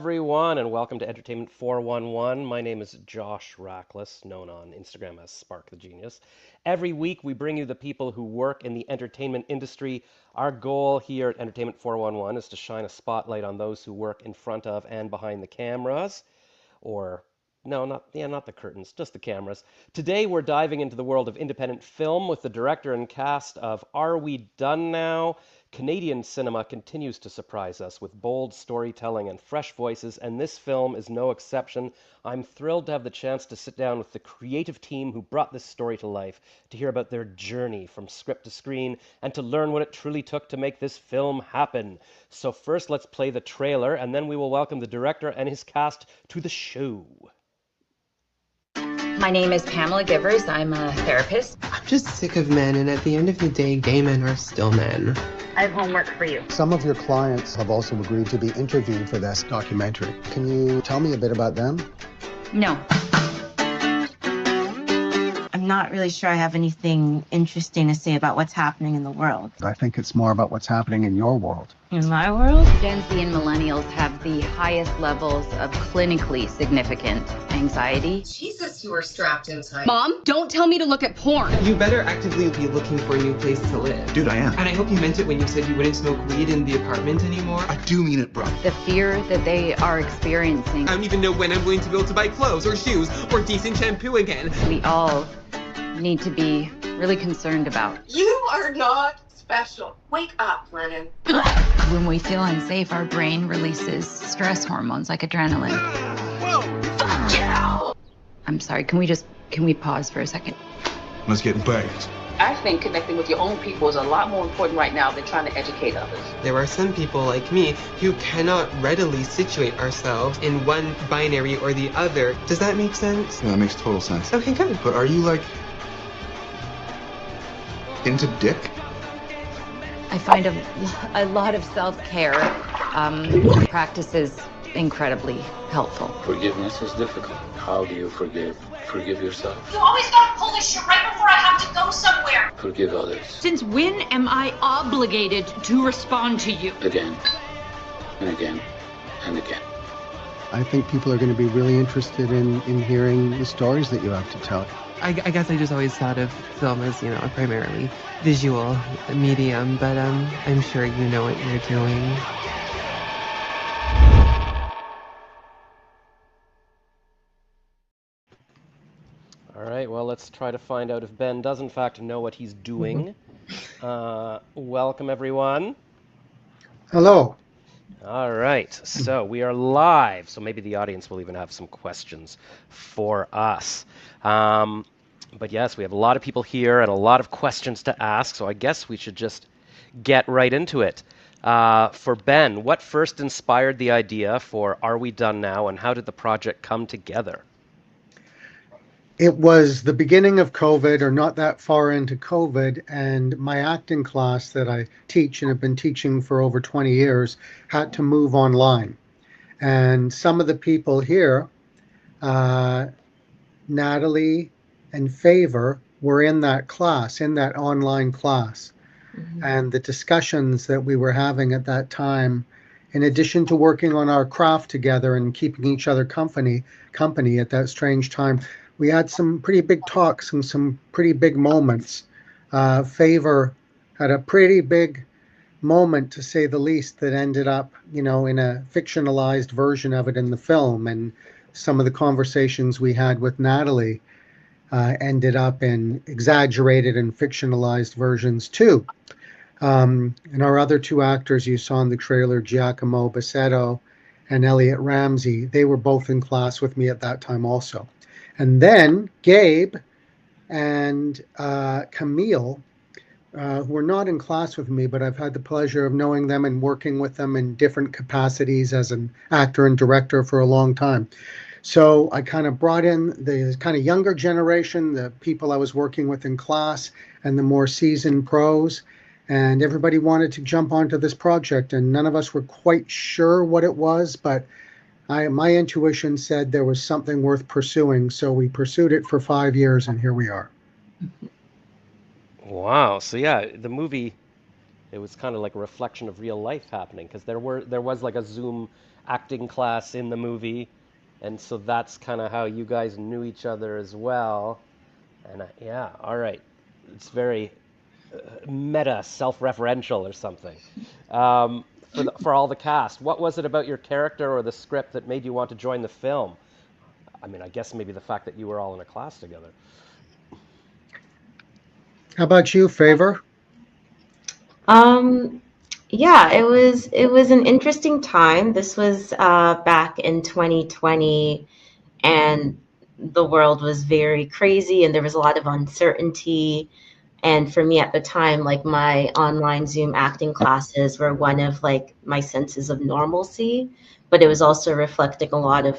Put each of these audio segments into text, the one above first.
everyone, and welcome to Entertainment 411. My name is Josh Rachlis, known on Instagram as Spark the Genius. Every week, we bring you the people who work in the entertainment industry. Our goal here at Entertainment 411 is to shine a spotlight on those who work in front of and behind the cameras, or no, not the curtains, just the cameras. Today we're diving into the world of independent film with the director and cast of Are We Done Now? Canadian cinema continues to surprise us with bold storytelling and fresh voices, and this film is no exception. I'm thrilled to have the chance to sit down with the creative team who brought this story to life, to hear about their journey from script to screen, and to learn what it truly took to make this film happen. So first, let's play the trailer, and then we will welcome the director and his cast to the show. My name is Pamela Givers. I'm a therapist. I'm just sick of men, and at the end of the day, gay men are still men. I have homework for you. Some of your clients have also agreed to be interviewed for this documentary. Can you tell me a bit about them? No. I'm not really sure I have anything interesting to say about what's happening in the world. I think it's more about what's happening in your world. In my world? Gen Z and millennials have the highest levels of clinically significant anxiety. Jesus, you are strapped in tight. Mom, don't tell me to look at porn. You better actively be looking for a new place to live. Dude, I am. And I hope you meant it when you said you wouldn't smoke weed in the apartment anymore. I do mean it, bro. The fear that they are experiencing. I don't even know when I'm going to be able to buy clothes or shoes or decent shampoo again. We all need to be really concerned about. You are not special. Wake up, Lennon. When we feel unsafe, our brain releases stress hormones like adrenaline. Whoa! Fuck you! I'm sorry, can we pause for a second? Let's get baked. I think connecting with your own people is a lot more important right now than trying to educate others. There are some people like me who cannot readily situate ourselves in one binary or the other. Does that make sense? Yeah, that makes total sense. Okay, good. But are you, like, into dick? I find a lot of self-care practices incredibly helpful. Forgiveness is difficult. How do you forgive? Forgive yourself. You always gotta pull this shit right before I have to go somewhere. Forgive others. Since when am I obligated to respond to you? Again, and again, and again. I think people are going to be really interested in hearing the stories that you have to tell. I guess I just always thought of film as, a primarily visual medium, but I'm sure you know what you're doing. All right, well, let's try to find out if Ben does in fact know what he's doing. Welcome, everyone. Hello. All right, so we are live, so maybe the audience will even have some questions for us. But yes, we have a lot of people here and a lot of questions to ask, so I guess we should just get right into it. For Ben, what first inspired the idea for Are We Done Now, and how did the project come together? It was the beginning of COVID, or not that far into COVID, and my acting class that I teach and have been teaching for over 20 years had to move online. And some of the people here, Natalie and FAVOUR, were in that class, in that online class. Mm-hmm. And the discussions that we were having at that time, in addition to working on our craft together and keeping each other company at that strange time, we had some pretty big talks and some pretty big moments. FAVOUR had a pretty big moment, to say the least, that ended up, in a fictionalized version of it in the film. And some of the conversations we had with Natalie ended up in exaggerated and fictionalized versions too. And our other two actors you saw in the trailer, Giacomo Bassetto and Elliot Ramsey, they were both in class with me at that time also. And then Gabe and Camille, who were not in class with me, but I've had the pleasure of knowing them and working with them in different capacities as an actor and director for a long time. So I kind of brought in the kind of younger generation, the people I was working with in class, and the more seasoned pros. And everybody wanted to jump onto this project, and none of us were quite sure what it was, but my intuition said there was something worth pursuing. So we pursued it for 5 years, and here we are. Wow. So yeah, the movie, it was kind of like a reflection of real life happening, because there was like a Zoom acting class in the movie, and so that's kind of how you guys knew each other as well. And yeah, all right, it's very meta, self-referential or something. For all the cast, what was it about your character or the script that made you want to join the film? I mean, I guess maybe the fact that you were all in a class together. How about you, Favor? Yeah, it was an interesting time. This was back in 2020, and the world was very crazy, and there was a lot of uncertainty. And for me at the time, like my online Zoom acting classes were one of like my senses of normalcy, but it was also reflecting a lot of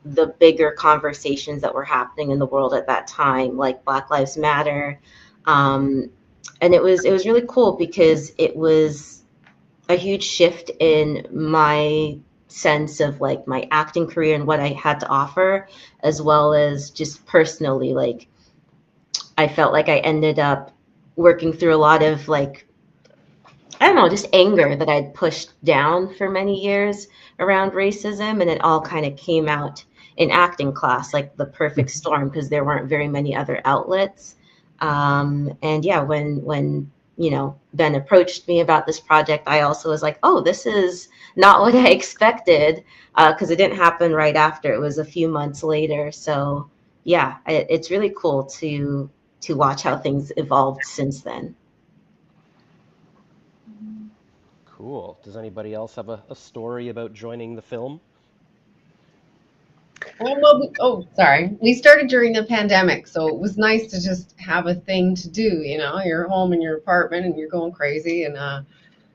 the bigger conversations that were happening in the world at that time, like Black Lives Matter. Um, and it was really cool because it was a huge shift in my sense of like my acting career and what I had to offer, as well as just personally, like I felt like I ended up working through a lot of like, I don't know, just anger that I'd pushed down for many years around racism. And it all kind of came out in acting class, like the perfect storm, because there weren't very many other outlets. And yeah, when Ben approached me about this project, I also was like, oh, this is not what I expected, because it didn't happen right after. It was a few months later. So yeah, it's really cool to watch how things evolved since then. Cool. Does anybody else have a story about joining the film? Well, sorry. We started during the pandemic, so it was nice to just have a thing to do. You're home in your apartment and you're going crazy, and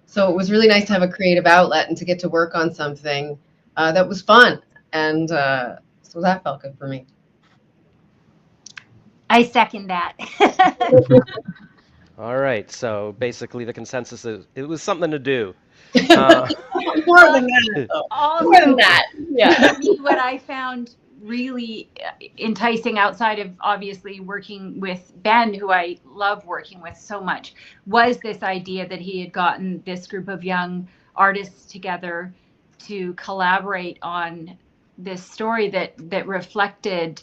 so it was really nice to have a creative outlet and to get to work on something that was fun, and so that felt good for me. I second that. All right, so basically the consensus is it was something to do. More than that. Also, More than that. Yeah. for me, what I found really enticing outside of obviously working with Ben, who I love working with so much, was this idea that he had gotten this group of young artists together to collaborate on this story that reflected,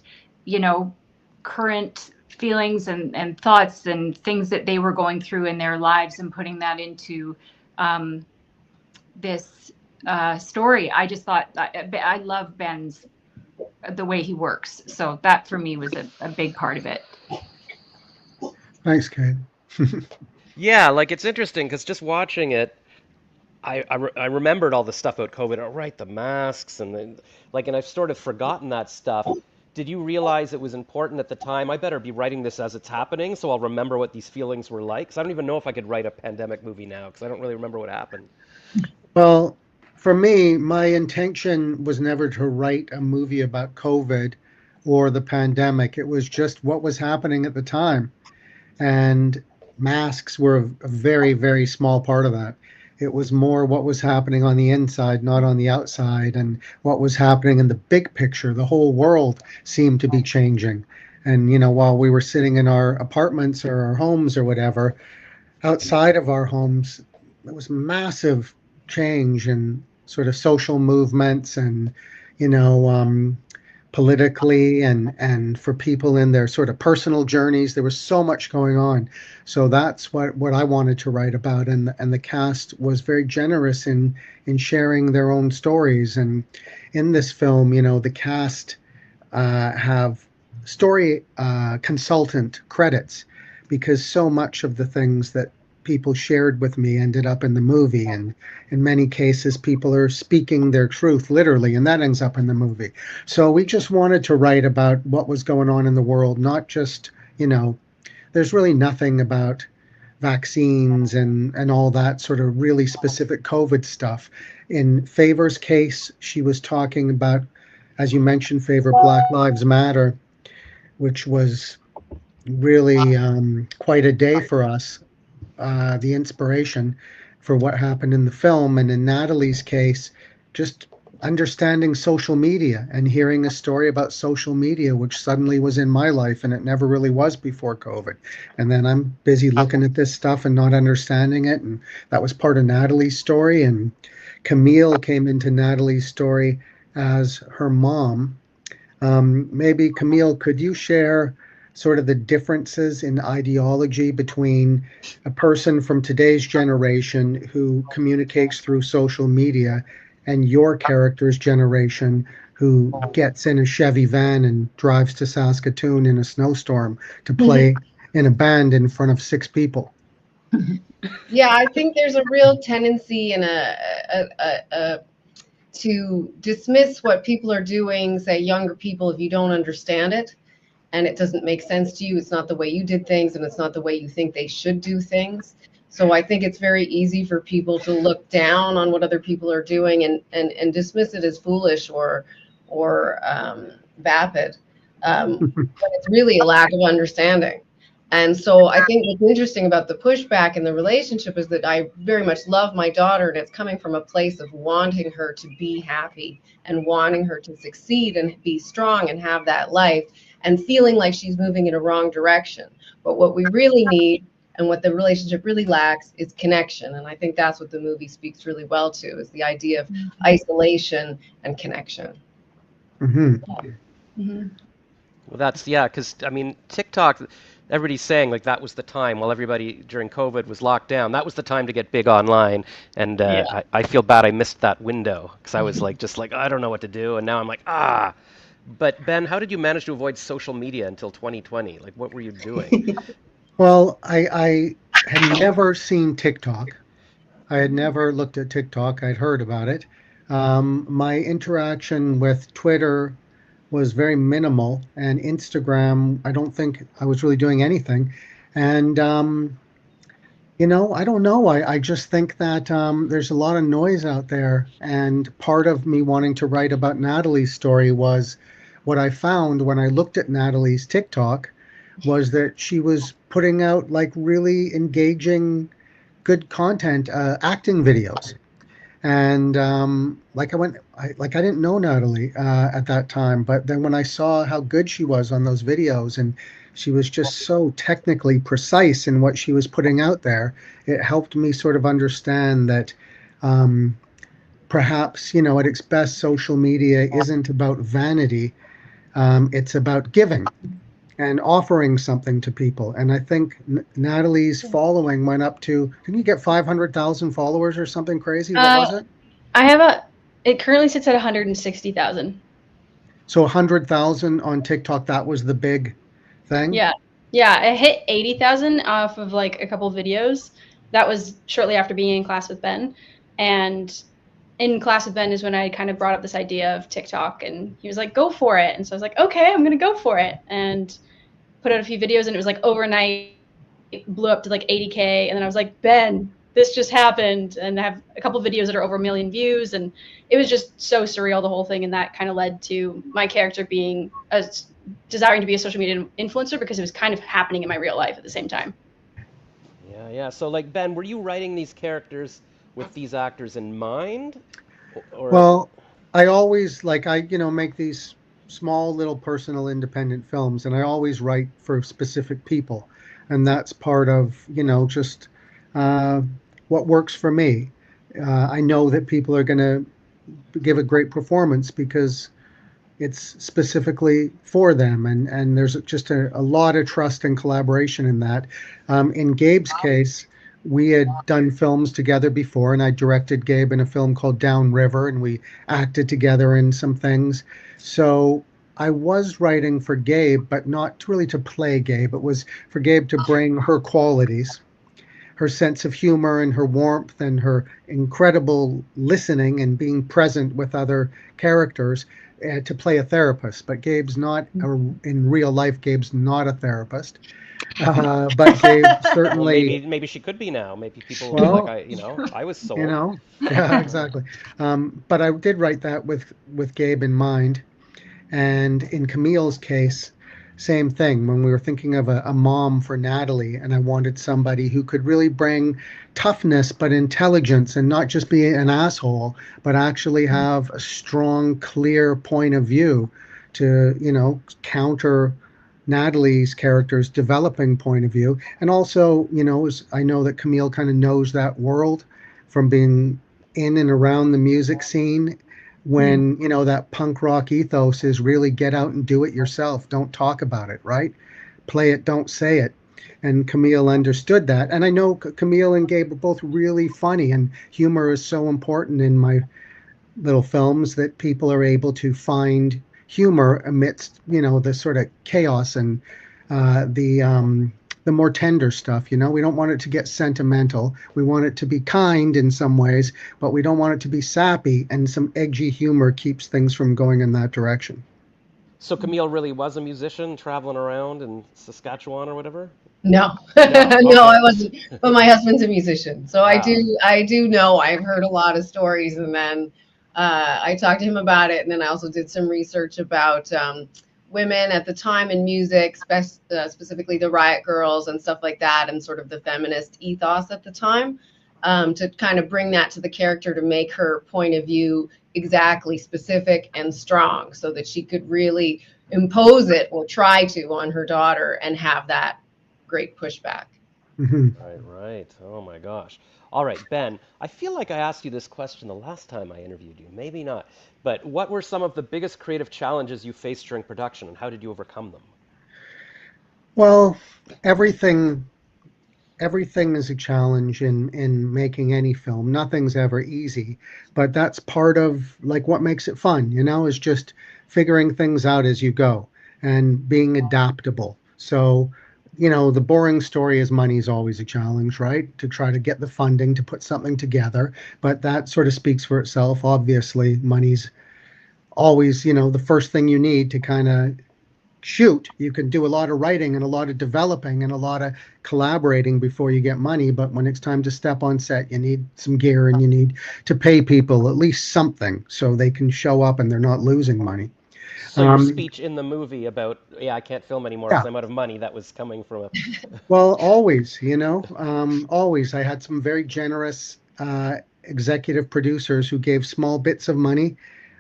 current feelings and thoughts and things that they were going through in their lives, and putting that into this story. I just thought I love Ben's the way he works, so that for me was a big part of it. Thanks, Kate. Yeah, like it's interesting because just watching it, I remembered all the stuff about COVID. Oh, right, the masks and I've sort of forgotten that stuff. Did you realize it was important at the time? I better be writing this as it's happening, so I'll remember what these feelings were like. Because I don't even know if I could write a pandemic movie now, because I don't really remember what happened. Well, for me, my intention was never to write a movie about COVID or the pandemic. It was just what was happening at the time. And masks were a very, very small part of that. It was more what was happening on the inside, not on the outside, and what was happening in the big picture. The whole world seemed to be changing. And, while we were sitting in our apartments or our homes or whatever, outside of our homes, there was massive change in sort of social movements and, politically and for people in their sort of personal journeys. There was so much going on. So that's what I wanted to write about. And the cast was very generous in sharing their own stories. And in this film, the cast have story consultant credits, because so much of the things that people shared with me ended up in the movie, and in many cases people are speaking their truth literally, and that ends up in the movie. So we just wanted to write about what was going on in the world, not just, there's really nothing about vaccines and all that sort of really specific COVID stuff. In Favor's case, she was talking about, as you mentioned, Favor, Black Lives Matter, which was really quite a day for us. The inspiration for what happened in the film. And in Natalie's case, just understanding social media and hearing a story about social media, which suddenly was in my life, and it never really was before COVID. And then I'm busy looking at this stuff and not understanding it. And that was part of Natalie's story. And Camille came into Natalie's story as her mom. Maybe Camille, could you share sort of the differences in ideology between a person from today's generation who communicates through social media and your character's generation who gets in a Chevy van and drives to Saskatoon in a snowstorm to play in a band in front of 6 people? Yeah, I think there's a real tendency and to dismiss what people are doing, say younger people, if you don't understand it and it doesn't make sense to you. It's not the way you did things, and it's not the way you think they should do things. So I think it's very easy for people to look down on what other people are doing and dismiss it as foolish or vapid. But it's really a lack of understanding. And so I think what's interesting about the pushback in the relationship is that I very much love my daughter, and it's coming from a place of wanting her to be happy and wanting her to succeed and be strong and have that life, and feeling like she's moving in a wrong direction. But what we really need and what the relationship really lacks is connection. And I think that's what the movie speaks really well to, is the idea of isolation and connection. Well, that's, yeah, because, I mean, TikTok, everybody's saying like that was the time while everybody during COVID was locked down. That was the time to get big online. And I feel bad I missed that window because I was like, just like, I don't know what to do. And now I'm like, ah. But Ben, how did you manage to avoid social media until 2020? Like, what were you doing? Well, I had never seen TikTok. I had never looked at TikTok. I'd heard about it. My interaction with Twitter was very minimal, and Instagram, I don't think I was really doing anything. And, you know, I don't know. I just think that there's a lot of noise out there. And part of me wanting to write about Natalie's story was what I found when I looked at Natalie's TikTok was that she was putting out like really engaging, good content, acting videos. And I didn't know Natalie at that time, but then when I saw how good she was on those videos, and she was just so technically precise in what she was putting out there, it helped me sort of understand that perhaps, you know, at its best, social media isn't about vanity. It's about giving and offering something to people. And I think Natalie's following went up to, didn't you get 500,000 followers or something crazy? What was it? It currently sits at 160,000. So 100,000 on TikTok, that was the big thing? Yeah. Yeah, it hit 80,000 off of like a couple of videos. That was shortly after being in class with Ben. And in class with Ben is when I kind of brought up this idea of TikTok, and he was like, go for it. And so I was like, okay, I'm going to go for it. And put out a few videos, and it was like overnight, it blew up to like 80K. And then I was like, Ben, this just happened. And I have a couple of videos that are over 1 million views. And it was just so surreal, the whole thing. And that kind of led to my character being desiring to be a social media influencer, because it was kind of happening in my real life at the same time. Yeah. So like, Ben, were you writing these characters with these actors in mind? Or... Well, I always make these small little personal independent films, and I always write for specific people. And that's part of, just what works for me. I know that people are going to give a great performance because it's specifically for them. And there's just a lot of trust and collaboration in that. In Gabe's case, we had done films together before, and I directed Gabe in a film called Downriver, and we acted together in some things. So I was writing for Gabe, but not really to play Gabe. It was for Gabe to bring her qualities, her sense of humor and her warmth and her incredible listening and being present with other characters to play a therapist. But Gabe's not, in real life, Gabe's not a therapist. But Gabe certainly. Well, maybe she could be now. Maybe people will be like, I was sold. Yeah, exactly. But I did write that with Gabe in mind. And in Camille's case, same thing. When we were thinking of a mom for Natalie, and I wanted somebody who could really bring toughness, but intelligence, and not just be an asshole, but actually have a strong, clear point of view to, counter Natalie's character's developing point of view. And also, I know that Camille kind of knows that world from being in and around the music scene when, you know, that punk rock ethos is really get out and do it yourself. Don't talk about it, right? Play it, don't say it. And Camille understood that. And I know Camille and Gabe are both really funny, and humor is so important in my little films that people are able to find humor amidst, you know, the sort of chaos and the more tender stuff. You know, we don't want it to get sentimental. We want it to be kind in some ways, but we don't want it to be sappy. And some edgy humor keeps things from going in that direction. So Camille really was a musician traveling around in Saskatchewan or whatever? No, No? no, I Okay. wasn't. But my husband's a musician, so Wow. I do know. I've heard a lot of stories, and then I talked to him about it, and then I also did some research about women at the time in music, specifically the Riot Girls and stuff like that, and sort of the feminist ethos at the time, to kind of bring that to the character to make her point of view exactly specific and strong, so that she could really impose it or try to on her daughter and have that great pushback. Mm-hmm. Right. Oh my gosh. All right, Ben, I feel like I asked you this question the last time I interviewed you. Maybe not. But what were some of the biggest creative challenges you faced during production, and how did you overcome them? Well, everything is a challenge in making any film. Nothing's ever easy, but that's part of like what makes it fun, you know, is just figuring things out as you go and being adaptable. So, you know, the boring story is money's always a challenge, right? To try to get the funding to put something together, but that sort of speaks for itself. Obviously, money's always, you know, the first thing you need to kind of shoot. You can do a lot of writing and a lot of developing and a lot of collaborating before you get money, but when it's time to step on set, you need some gear and you need to pay people at least something so they can show up and they're not losing money. So your speech in the movie about, I can't film anymore because Yeah. I'm out of money, that was coming from a... Well, always, you know, always. I had some very generous executive producers who gave small bits of money.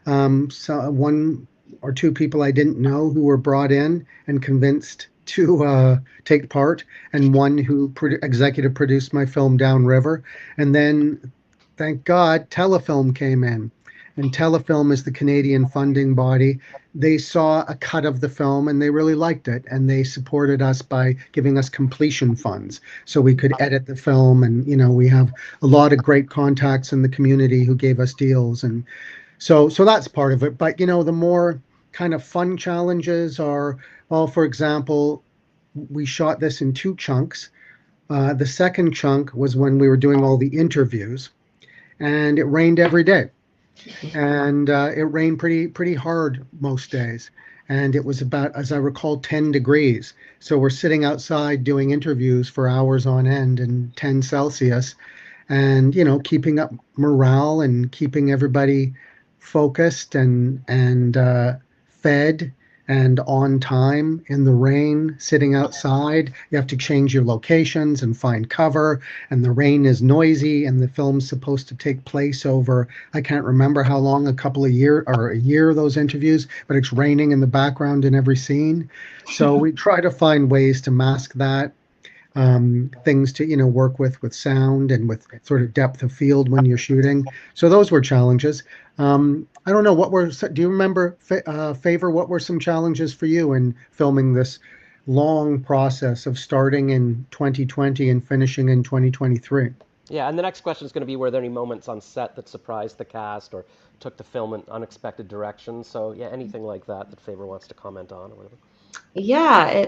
So one or two people I didn't know who were brought in and convinced to take part, and one who executive produced my film Downriver. And then, thank God, Telefilm came in. And Telefilm is the Canadian funding body. They saw a cut of the film and they really liked it. And they supported us by giving us completion funds so we could edit the film. And, you know, we have a lot of great contacts in the community who gave us deals. And so that's part of it. But, you know, the more kind of fun challenges are, well, for example, we shot this in 2 chunks. The second chunk was when we were doing all the interviews, and it rained every day. And it rained pretty hard most days. And it was about, as I recall, 10 degrees. So we're sitting outside doing interviews for hours on end in 10 Celsius and, you know, keeping up morale and keeping everybody focused and fed and on time in the rain, sitting outside. You have to change your locations and find cover, and the rain is noisy, and the film's supposed to take place over, I can't remember how long, a couple of years or a year, those interviews, but it's raining in the background in every scene. So we try to find ways to mask that, things to, you know, work with sound and with sort of depth of field when you're shooting. So those were challenges. I don't know, do you remember, Favor, what were some challenges for you in filming this long process of starting in 2020 and finishing in 2023? Yeah, and the next question is going to be, were there any moments on set that surprised the cast or took the film in unexpected directions? So yeah, anything like that that Favor wants to comment on or whatever. Yeah,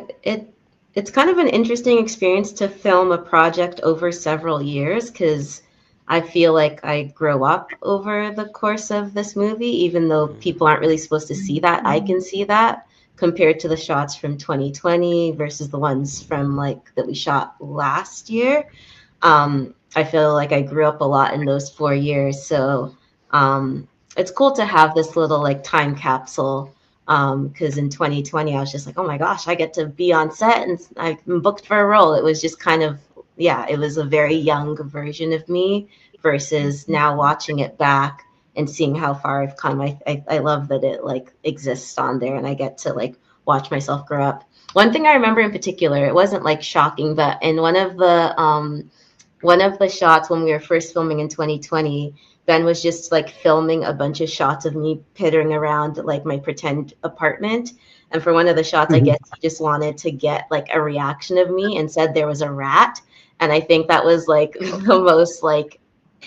it's kind of an interesting experience to film a project over several years, because I feel like I grow up over the course of this movie, even though people aren't really supposed to see that. I can see that compared to the shots from 2020 versus the ones from like that we shot last year. I feel like I grew up a lot in those 4 years. So it's cool to have this little like time capsule, because in 2020 I was just like, oh my gosh, I get to be on set and I'm booked for a role. It was just kind of, yeah, it was a very young version of me versus now watching it back and seeing how far I've come. I love that it like exists on there and I get to like watch myself grow up. One thing I remember in particular, it wasn't like shocking, but in one of the shots when we were first filming in 2020, Ben was just like filming a bunch of shots of me pittering around like my pretend apartment. And for one of the shots, I guess he just wanted to get like a reaction of me and said there was a rat. And I think that was like the most like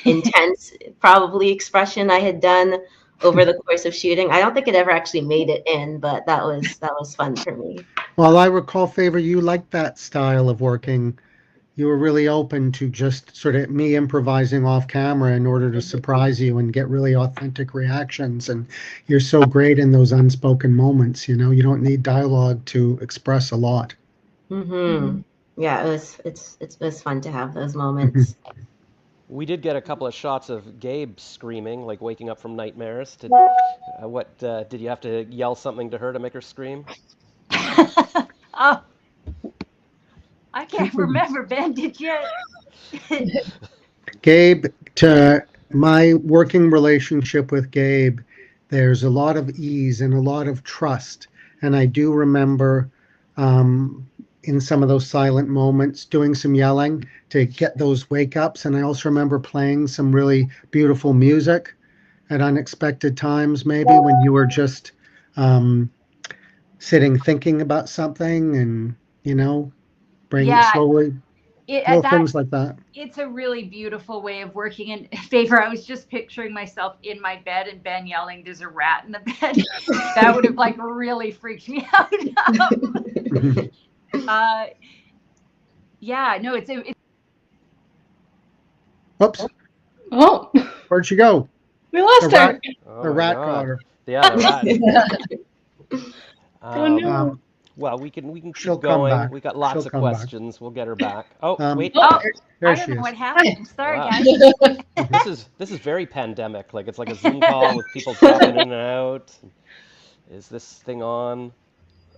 intense probably expression I had done over the course of shooting. I don't think it ever actually made it in, but that was fun for me. Well, I recall, Favor, you liked that style of working. You were really open to just sort of me improvising off camera in order to surprise you and get really authentic reactions. And you're so great in those unspoken moments. You know, you don't need dialogue to express a lot. Yeah, it was fun to have those moments. We did get a couple of shots of Gabe screaming, like waking up from nightmares. Did you have to yell something to her to make her scream? Oh, I can't remember, Ben. Did you? Gabe, to my working relationship with Gabe, there's a lot of ease and a lot of trust. And I do remember in some of those silent moments doing some yelling to get those wake ups. And I also remember playing some really beautiful music at unexpected times, maybe when you were just sitting thinking about something and, you know, bring it slowly. Things like that. It's a really beautiful way of working. In Favor, I was just picturing myself in my bed and Ben yelling, "There's a rat in the bed." That would have like really freaked me out. Yeah, no, it's. Whoops. Oh. Where'd she go? We lost her. The rat got her. Yeah, the rat. Oh no. Well, we can keep She'll going. come back. We got lots of questions. We'll get her back. Oh, wait. Oh, there I she don't know is. what happened. Sorry, guys. This is very pandemic. Like it's like a Zoom call with people dropping in and out. Is this thing on?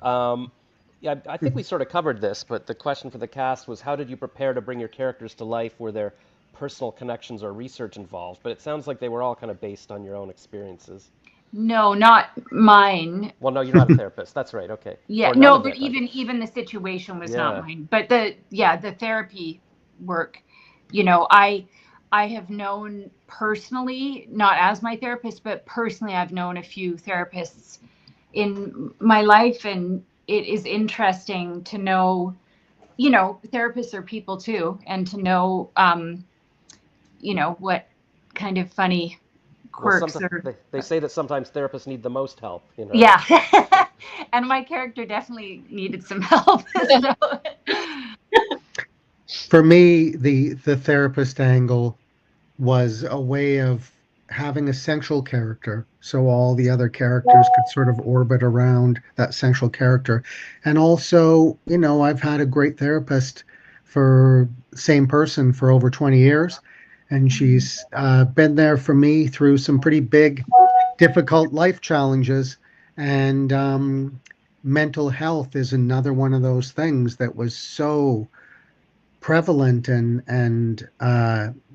Yeah, I think we sort of covered this, but the question for the cast was, how did you prepare to bring your characters to life? Were there personal connections or research involved? But it sounds like they were all kind of based on your own experiences. No, not mine. Well, no, you're not a therapist. That's right. Okay. Yeah, no, but even the situation was not mine. But the therapy work, you know, I have known personally, not as my therapist, but personally I've known a few therapists in my life, and it is interesting to know, you know, therapists are people too, and to know you know, what kind of funny quirks they say that sometimes therapists need the most help, you know. Yeah. And my character definitely needed some help. So. For me, the therapist angle was a way of having a central character, so all the other characters could sort of orbit around that central character. And also, you know, I've had a great therapist for same person for over 20 years. And she's been there for me through some pretty big, difficult life challenges. And mental health is another one of those things that was so prevalent, and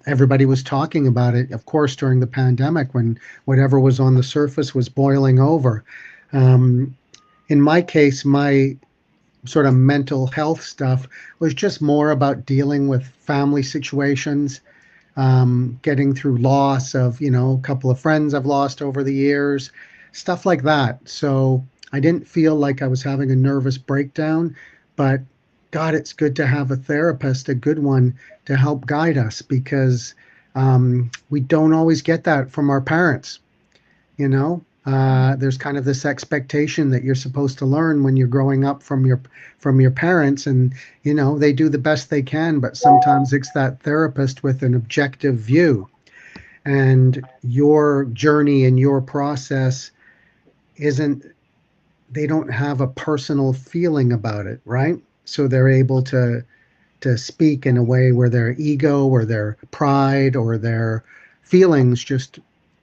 everybody was talking about it, of course, during the pandemic when whatever was on the surface was boiling over. In my case, my sort of mental health stuff was just more about dealing with family situations, getting through loss of, you know, a couple of friends I've lost over the years, stuff like that. So I didn't feel like I was having a nervous breakdown, but God, it's good to have a therapist, a good one, to help guide us, because we don't always get that from our parents. You know, there's kind of this expectation that you're supposed to learn when you're growing up from your parents, and you know they do the best they can, but sometimes it's that therapist with an objective view, and your journey and your process they don't have a personal feeling about it, right? So they're able to speak in a way where their ego or their pride or their feelings just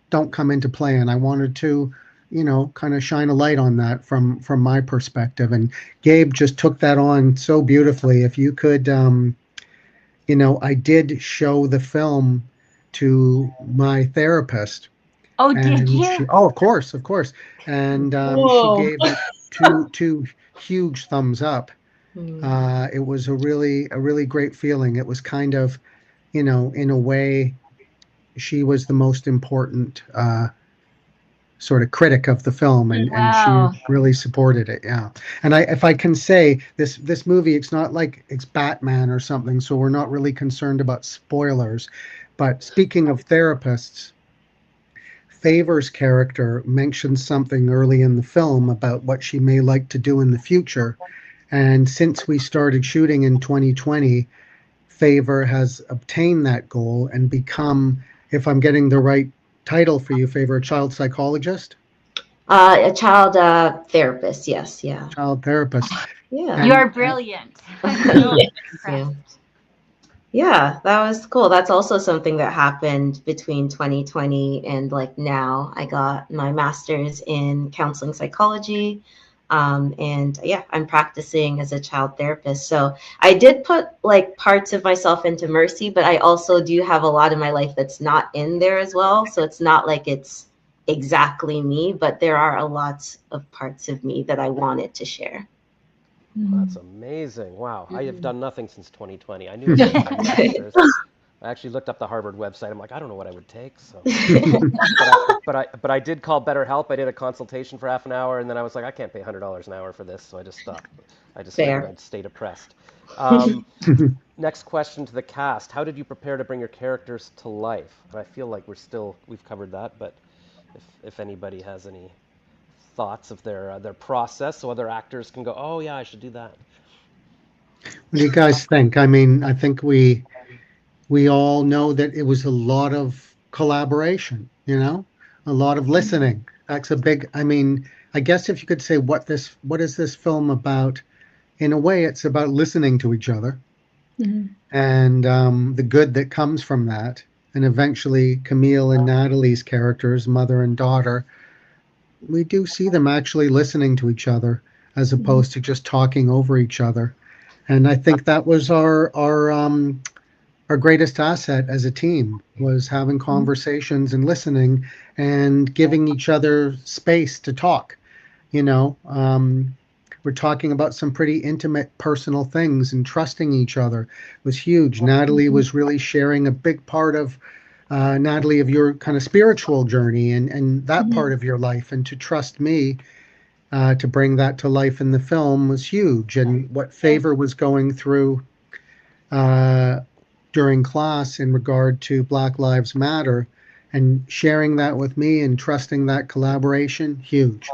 don't come into play. And I wanted to, you know, kind of shine a light on that from my perspective. And Gabe just took that on so beautifully. If you could, you know, I did show the film to my therapist. Oh, did you? Of course. And she gave it two huge thumbs up. It was a really great feeling. It was kind of, you know, in a way, she was the most important sort of critic of the film, and she Wow. really supported it. Yeah. And if I can say, this movie, it's not like it's Batman or something, so we're not really concerned about spoilers. But speaking of therapists, Favor's character mentions something early in the film about what she may like to do in the future. And since we started shooting in 2020, Favor has obtained that goal and become, if I'm getting the right title for you, Favor, a child psychologist? A child therapist, yes, yeah. Child therapist. Yeah. You are brilliant. Yeah. Yeah, that was cool. That's also something that happened between 2020 and like now. I got my master's in counseling psychology. And yeah, I'm practicing as a child therapist. So I did put like parts of myself into Mercy, but I also do have a lot of my life that's not in there as well. So it's not like it's exactly me, but there are a lot of parts of me that I wanted to share. That's amazing. Wow. I have done nothing since 2020. I knew I was my master's. I actually looked up the Harvard website. I'm like, I don't know what I would take. So, but I did call BetterHelp. I did a consultation for half an hour, and then I was like, I can't pay $100 an hour for this. So I just stopped. I just figured I'd stay depressed. Next question to the cast: how did you prepare to bring your characters to life? And I feel like we've covered that, but if anybody has any thoughts of their process, so other actors can go, oh yeah, I should do that. What do you guys think? I mean, I think we all know that it was a lot of collaboration, a lot of listening. That's a big, I mean, I guess if you could say what is this film about? In a way, it's about listening to each other and the good that comes from that. And eventually Camille and Natalie's characters, mother and daughter, we do see them actually listening to each other as opposed to just talking over each other. And I think that was our greatest asset as a team, was having conversations and listening and giving each other space to talk. We're talking about some pretty intimate personal things, and trusting each other was huge. Natalie was really sharing a big part of Natalie, of your kind of spiritual journey and that part of your life, and to trust me to bring that to life in the film was huge. And what Favor was going through during class in regard to Black Lives Matter, and sharing that with me and trusting that collaboration, huge.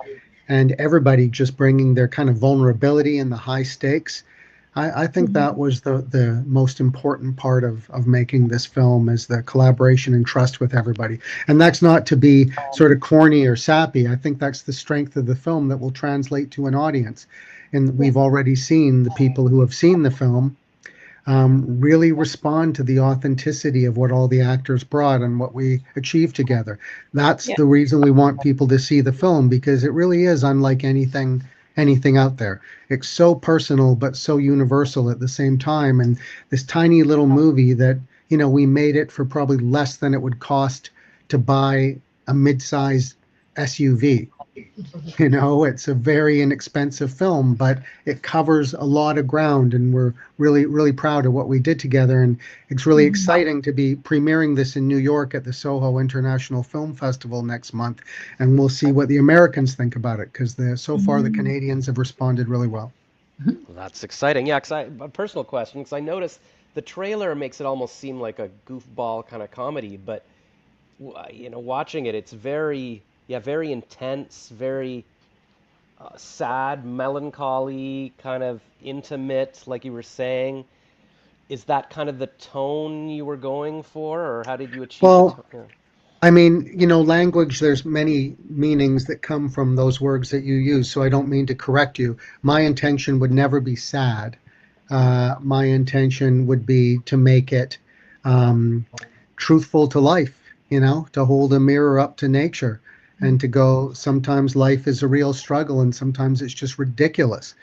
And everybody just bringing their kind of vulnerability and the high stakes. I think that was the most important part of making this film, is the collaboration and trust with everybody. And that's not to be sort of corny or sappy. I think that's the strength of the film that will translate to an audience. And we've already seen the people who have seen the film really respond to the authenticity of what all the actors brought and what we achieved together. That's the reason we want people to see the film, because it really is unlike anything out there. It's so personal but so universal at the same time. And this tiny little movie that, we made it for probably less than it would cost to buy a mid-sized SUV. It's a very inexpensive film, but it covers a lot of ground, and we're really, really proud of what we did together. And it's really exciting to be premiering this in New York at the Soho International Film Festival next month. And we'll see what the Americans think about it, because so far the Canadians have responded really well. That's exciting. Yeah, a personal question, because I noticed the trailer makes it almost seem like a goofball kind of comedy, but watching it, it's very intense, very sad, melancholy, kind of intimate, like you were saying. Is that kind of the tone you were going for, or how did you achieve the tone? I mean, language, there's many meanings that come from those words that you use, so I don't mean to correct you. My intention would never be sad. My intention would be to make it truthful to life, to hold a mirror up to nature. And to go, sometimes life is a real struggle, and sometimes it's just ridiculous.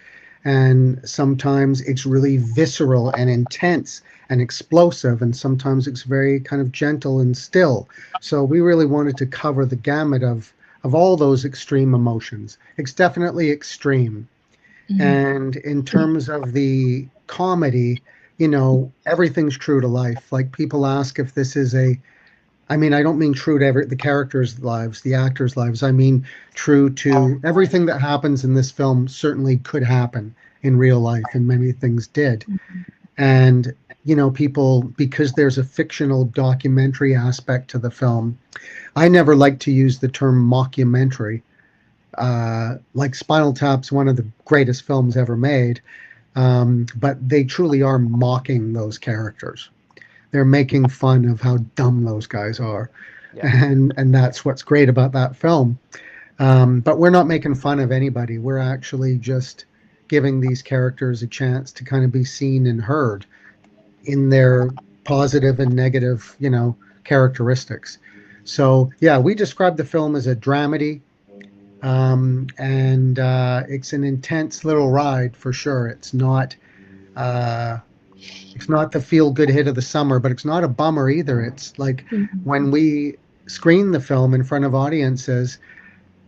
And sometimes it's really visceral and intense and explosive, and sometimes it's very kind of gentle and still. So we really wanted to cover the gamut of all those extreme emotions. It's definitely extreme. And in terms of the comedy, everything's true to life. Like, people ask if this is a I mean, I don't mean true to the characters' lives, the actors' lives. I mean true to everything that happens in this film certainly could happen in real life, and many things did. And, people, because there's a fictional documentary aspect to the film, I never like to use the term mockumentary. Like Spinal Tap's one of the greatest films ever made, but they truly are mocking those characters. They're making fun of how dumb those guys are. Yeah. And that's what's great about that film. But we're not making fun of anybody. We're actually just giving these characters a chance to kind of be seen and heard in their positive and negative, characteristics. So, yeah, we describe the film as a dramedy. And it's an intense little ride for sure. It's not the feel-good hit of the summer, but it's not a bummer either. It's like when we screen the film in front of audiences,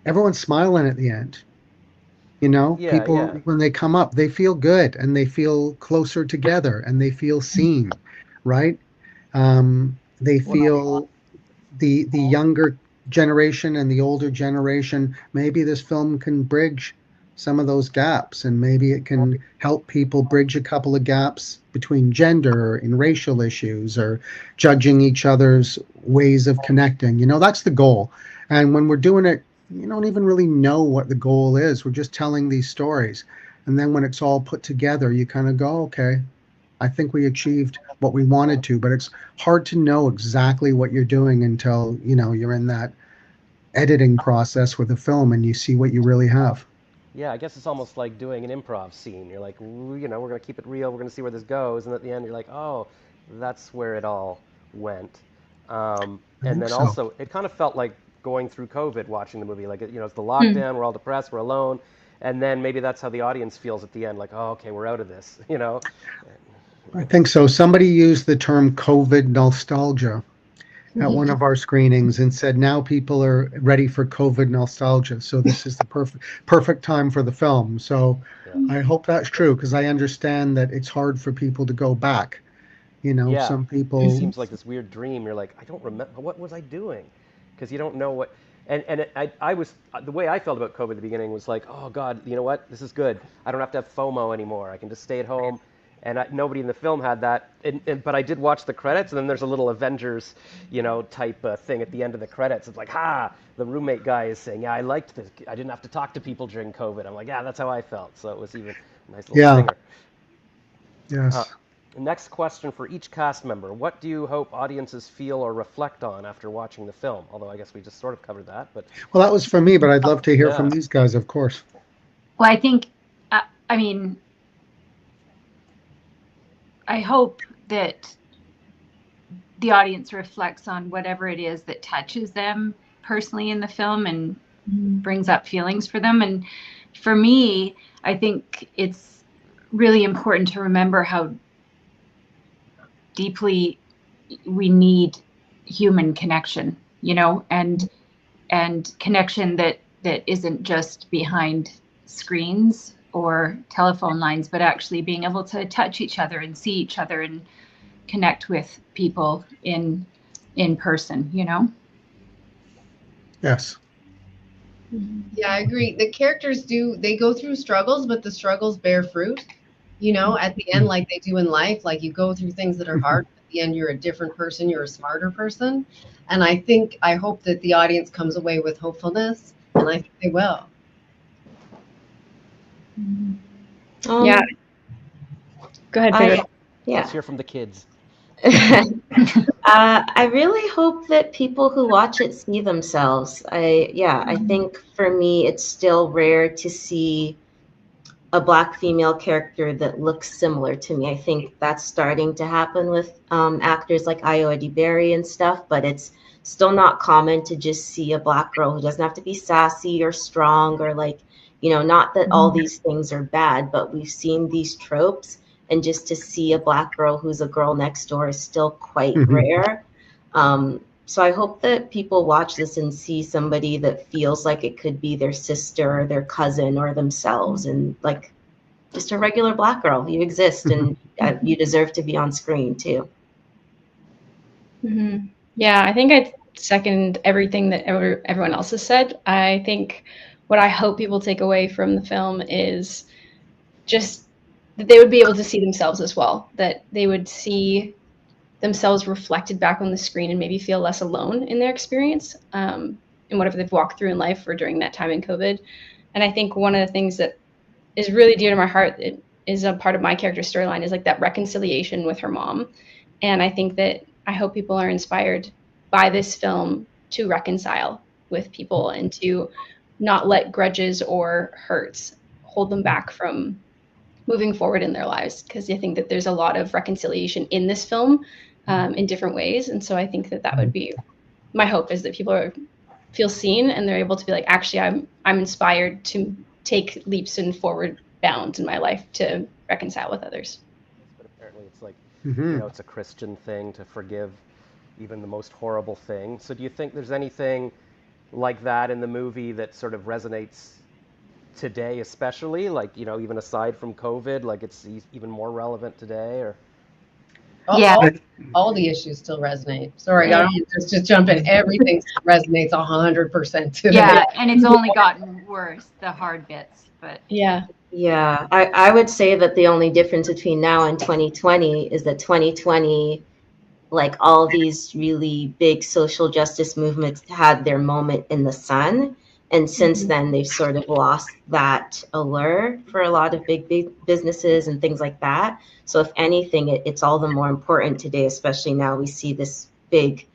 everyone's smiling at the end. People, when they come up, they feel good and they feel closer together and they feel seen, right? They feel the younger generation and the older generation, maybe this film can bridge some of those gaps, and maybe it can help people bridge a couple of gaps between gender and racial issues or judging each other's ways of connecting. That's the goal. And when we're doing it, you don't even really know what the goal is. We're just telling these stories. And then when it's all put together, you kind of go, okay, I think we achieved what we wanted to, but it's hard to know exactly what you're doing until, you're in that editing process with a film and you see what you really have. Yeah, I guess it's almost like doing an improv scene. You're like, we're going to keep it real. We're going to see where this goes. And at the end, you're like, oh, that's where it all went. And then also, it kind of felt like going through COVID watching the movie. Like, it's the lockdown. We're all depressed. We're alone. And then maybe that's how the audience feels at the end. Like, oh, okay, we're out of this, I think so. Somebody used the term COVID nostalgia at one of our screenings and said now people are ready for COVID nostalgia. So this is the perfect time for the film. So I hope that's true, because I understand that it's hard for people to go back. Some people... It seems like this weird dream. You're like, I don't remember. What was I doing? Because you don't know what... And I was... The way I felt about COVID at the beginning was like, oh, God, you know what? This is good. I don't have to have FOMO anymore. I can just stay at home. And nobody in the film had that, but I did watch the credits, and then there's a little Avengers, type thing at the end of the credits. It's like, the roommate guy is saying, yeah, I liked this. I didn't have to talk to people during COVID. I'm like, yeah, that's how I felt. So it was even a nice little stinger. Yes. Next question for each cast member. What do you hope audiences feel or reflect on after watching the film? Although I guess we just sort of covered that. But well, that was for me, but I'd love to hear from these guys, of course. Well, I think, I hope that the audience reflects on whatever it is that touches them personally in the film and brings up feelings for them. And for me, I think it's really important to remember how deeply we need human connection, and connection that isn't just behind screens or telephone lines, but actually being able to touch each other and see each other and connect with people in person, Yes. Yeah, I agree. The characters they go through struggles, but the struggles bear fruit, at the end, like they do in life. Like, you go through things that are hard. At the end, you're a different person. You're a smarter person. And I hope that the audience comes away with hopefulness, and I think they will. Yeah. Go ahead, Let's hear from the kids. I really hope that people who watch it see themselves. I think for me, it's still rare to see a Black female character that looks similar to me. I think that's starting to happen with actors like Ayo Edebiri and stuff, but it's still not common to just see a Black girl who doesn't have to be sassy or strong or not that all these things are bad, but we've seen these tropes, and just to see a Black girl who's a girl next door is still quite rare. So I hope that people watch this and see somebody that feels like it could be their sister or their cousin or themselves, and like just a regular Black girl. You exist, and you deserve to be on screen too. Mm-hmm. Yeah, I think I second everything that everyone else has said. I think what I hope people take away from the film is just that they would be able to see themselves as well, that they would see themselves reflected back on the screen and maybe feel less alone in their experience in whatever they've walked through in life or during that time in COVID. And I think one of the things that is really dear to my heart, it is a part of my character's storyline, is like that reconciliation with her mom. And I think that I hope people are inspired by this film to reconcile with people and to not let grudges or hurts hold them back from moving forward in their lives, because I think that there's a lot of reconciliation in this film in different ways. And so I think that would be my hope, is that people feel seen and they're able to be like, actually, I'm inspired to take leaps and forward bounds in my life to reconcile with others. But apparently it's like, you know, it's a Christian thing to forgive even the most horrible thing. So do you think there's anything like that in the movie that sort of resonates today, especially, like, you know, even aside from COVID, like it's even more relevant today? Or all the issues still resonate. Sorry, I don't just jump in. Everything resonates 100% today. Yeah, and it's only gotten worse, the hard bits. But yeah, I would say that the only difference between now and 2020 is that 2020, like all these really big social justice movements had their moment in the sun. And since then, they've sort of lost that allure for a lot of big businesses and things like that. So if anything, it's all the more important today, especially now we see this big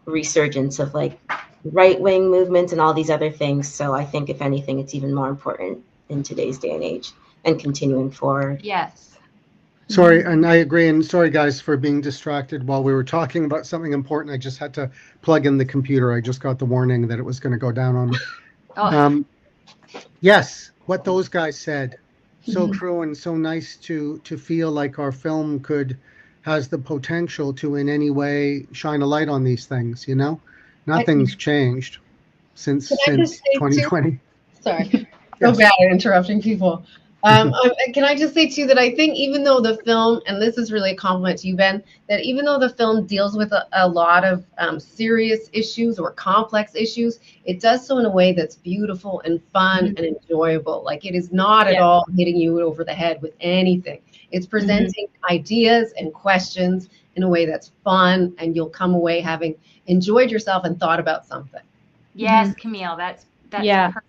resurgence of like right-wing movements and all these other things. So I think if anything, it's even more important in today's day and age and continuing forward. Yes. Sorry, and I agree. And sorry, guys, for being distracted while we were talking about something important. I just had to plug in the computer. I just got the warning that it was going to go down on me. Yes, what those guys said, so true, and so nice to feel like our film has the potential to in any way shine a light on these things. You know, nothing's changed since 2020. Sorry, so bad at interrupting people. Can I just say too that I think even though the film, and this is really a compliment to you, Ben, that even though the film deals with a lot of serious issues or complex issues, it does so in a way that's beautiful and fun and enjoyable. Like it is not at all hitting you over the head with anything. It's presenting ideas and questions in a way that's fun, and you'll come away having enjoyed yourself and thought about something. Yes, Camille, that's perfect.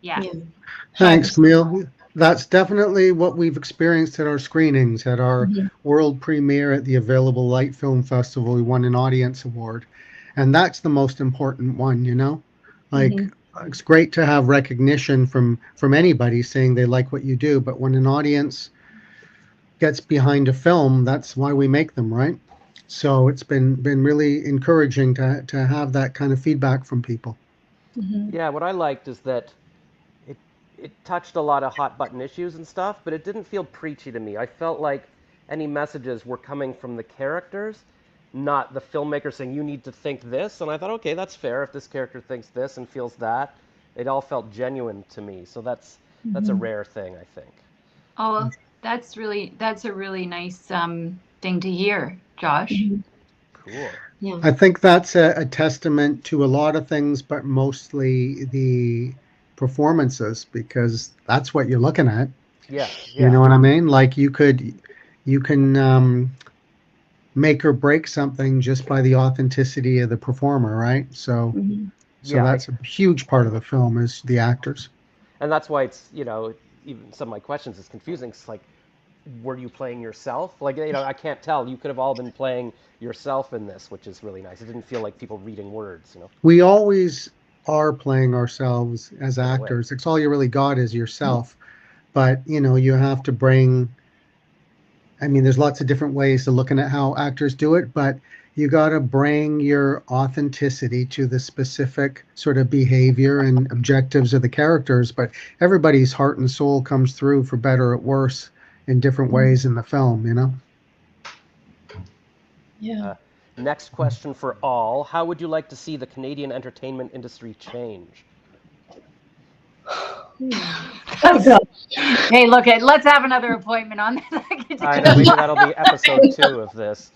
Yeah. Thanks, Camille. That's definitely what we've experienced at our screenings, at our world premiere at the Available Light Film Festival. We won an audience award, and that's the most important one, you know? Like, it's great to have recognition from anybody saying they like what you do, but when an audience gets behind a film, that's why we make them, right? So it's been really encouraging to have that kind of feedback from people. Yeah, what I liked is that it touched a lot of hot button issues and stuff, but it didn't feel preachy to me. I felt like any messages were coming from the characters, not the filmmaker saying, you need to think this. And I thought, okay, that's fair if this character thinks this and feels that. It all felt genuine to me. So that's a rare thing, I think. Oh, that's a really nice thing to hear, Josh. Cool. Yeah. I think that's a testament to a lot of things, but mostly the performances, because that's what you're looking at. Yeah. You know what I mean? Like you can make or break something just by the authenticity of the performer, right? So that's a huge part of the film is the actors. And that's why it's, you know, even some of my questions is confusing. It's like, were you playing yourself? Like, you know, I can't tell. You could have all been playing yourself in this, which is really nice. It didn't feel like people reading words, you know? We always are playing ourselves as actors. It's all you really got is yourself. But, you know, you have to bring, I mean, there's lots of different ways to looking at how actors do it, but you got to bring your authenticity to the specific sort of behavior and objectives of the characters. But everybody's heart and soul comes through for better or worse in different ways in the film, you know? Yeah. Next question for all. How would you like to see the Canadian entertainment industry change? Hey, look, let's have another appointment on that. I know, maybe that'll be episode 2 of this.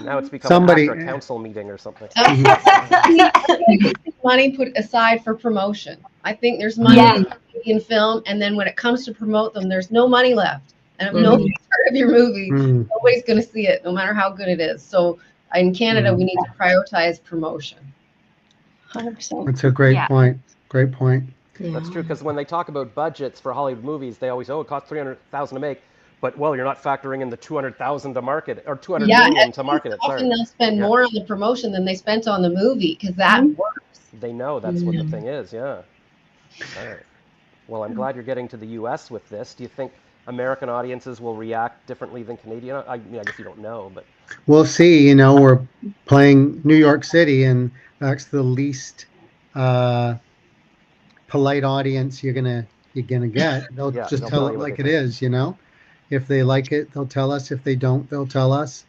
Now it's become Somebody- after a council meeting or something. Money put aside for promotion. I think there's money Yeah. in film, and then when it comes to promote them, there's no money left. And if no part of your movie, nobody's going to see it, no matter how good it is. So in Canada, we need to prioritize promotion. 100%. That's a great point. Great point. That's true, because when they talk about budgets for Hollywood movies, they always, it costs $300,000 to make, but well, you're not factoring in the $200,000 to market or $200 million to market it. Often they'll spend more on the promotion than they spent on the movie because that works. They know that's what the thing is. Yeah. All right. Well, I'm glad you're getting to the U.S. with this. Do you think American audiences will react differently than Canadian? I guess you don't know, but we'll see. We're playing New York City, and that's the least polite audience you're gonna get. They'll just tell it like it is. If they like it, they'll tell us. If they don't, they'll tell us.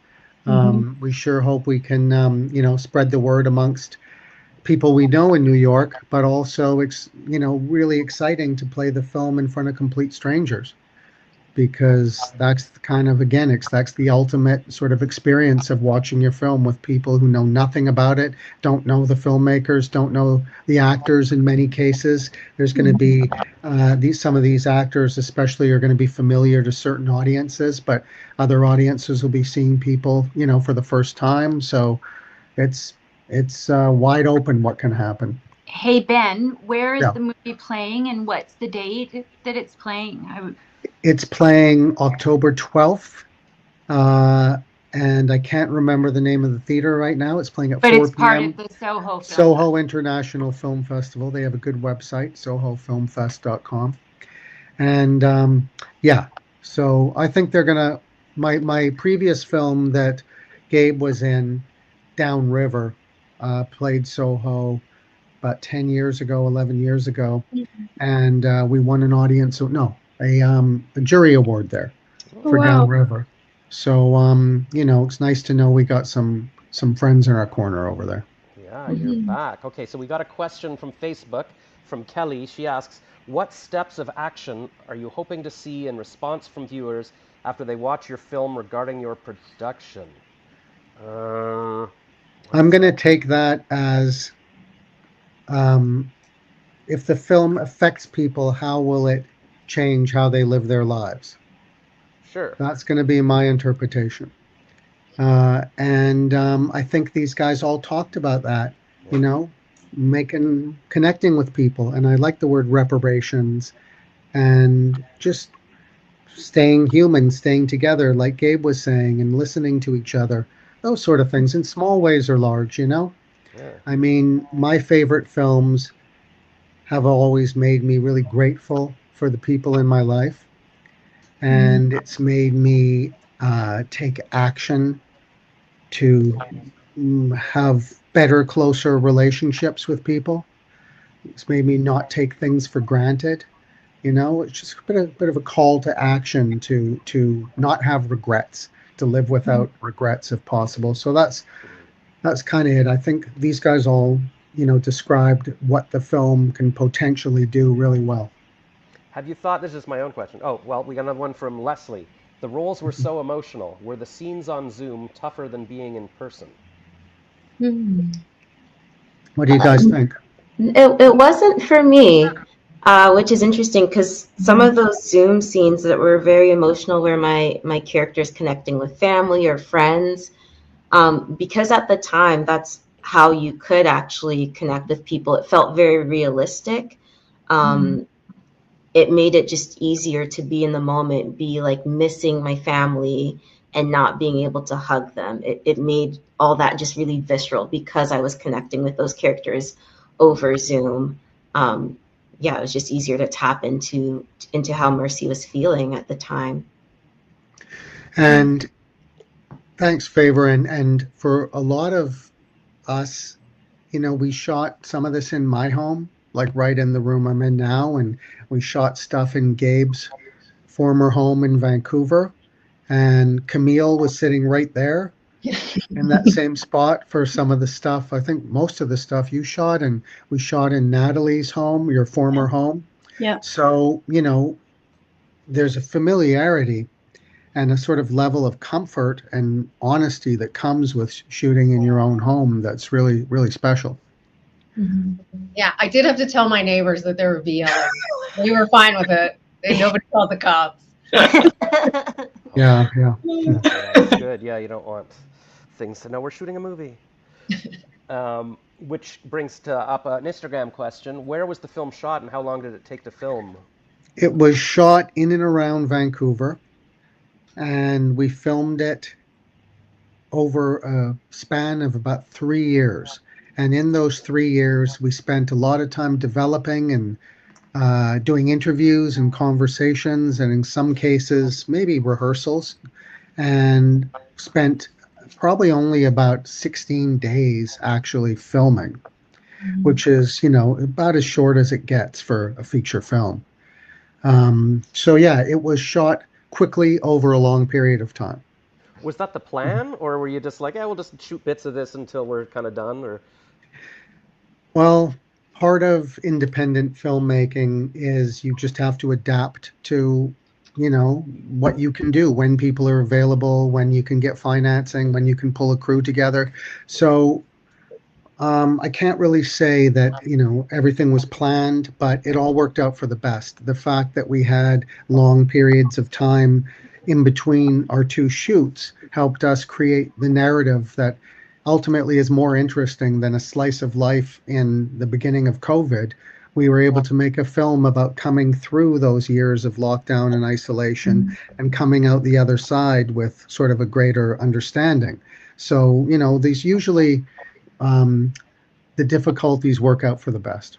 We sure hope we can spread the word amongst people we know in New York, but also it's really exciting to play the film in front of complete strangers, because that's that's the ultimate sort of experience of watching your film with people who know nothing about it, don't know the filmmakers, don't know the actors in many cases. There's going to be some of these actors especially are going to be familiar to certain audiences, but other audiences will be seeing people for the first time. So it's wide open what can happen. Hey Ben, where is the movie playing, and what's the date that it's playing? It's playing October 12th, and I can't remember the name of the theater right now. It's playing at 4 p.m. But it's part of the Soho Film Soho International Film Festival. They have a good website, sohofilmfest.com. And so I think they're gonna. My previous film that Gabe was in, Downriver, played Soho about 10 years ago, 11 years ago, and we won an audience. A jury award there for Downriver. So it's nice to know we got some friends in our corner over there. Yeah, you're back. Okay, so we got a question from Facebook from Kelly. She asks, what steps of action are you hoping to see in response from viewers after they watch your film regarding your production? I'm going to take that as if the film affects people, how will it change how they live their lives? Sure. That's going to be my interpretation. And I think these guys all talked about that, connecting with people. And I like the word reparations and just staying human, staying together, like Gabe was saying, and listening to each other. Those sort of things in small ways or large, Yeah. I mean, my favorite films have always made me really grateful for the people in my life. And it's made me take action to have better, closer relationships with people. It's made me not take things for granted. It's just a bit of a call to action to not have regrets, to live without regrets if possible. So that's kind of it. I think these guys all, described what the film can potentially do really well. Have you thought, this is my own question. Oh, well, we got another one from Leslie. The roles were so emotional. Were the scenes on Zoom tougher than being in person? What do you guys think? It wasn't for me, which is interesting because some of those Zoom scenes that were very emotional were my characters connecting with family or friends, because at the time that's how you could actually connect with people. It felt very realistic. It made it just easier to be in the moment, be like missing my family and not being able to hug them. It made all that just really visceral because I was connecting with those characters over Zoom. It was just easier to tap into how Mercy was feeling at the time. And thanks, Favor. And for a lot of us, we shot some of this in my home, like right in the room I'm in now, and we shot stuff in Gabe's former home in Vancouver, and Camille was sitting right there in that same spot for some of the stuff. I think most of the stuff you shot, and we shot in Natalie's home, your former home. Yeah. So, there's a familiarity. and a sort of level of comfort and honesty that comes with shooting in your own home that's really, really special. Yeah, I did have to tell my neighbors that there would be yelling. They were fine with it. Nobody called the cops. Yeah. That's good. Yeah, you don't want things to know we're shooting a movie. Which brings up an Instagram question. Where was the film shot and how long did it take to film? It was shot in and around Vancouver, and we filmed it over a span of about 3 years. And in those 3 years, we spent a lot of time developing and doing interviews and conversations, and in some cases, maybe rehearsals, and spent probably only about 16 days actually filming, which is, about as short as it gets for a feature film. So yeah, it was shot quickly over a long period of time. Was that the plan, or were you just like, we'll just shoot bits of this until we're kind of done? Or Well, part of independent filmmaking is you just have to adapt to, what you can do, when people are available, when you can get financing, when you can pull a crew together. So I can't really say that, everything was planned, but it all worked out for the best. The fact that we had long periods of time in between our two shoots helped us create the narrative that ultimately is more interesting than a slice of life in the beginning of COVID. We were able to make a film about coming through those years of lockdown and isolation and coming out the other side with sort of a greater understanding. So, these usually, the difficulties work out for the best.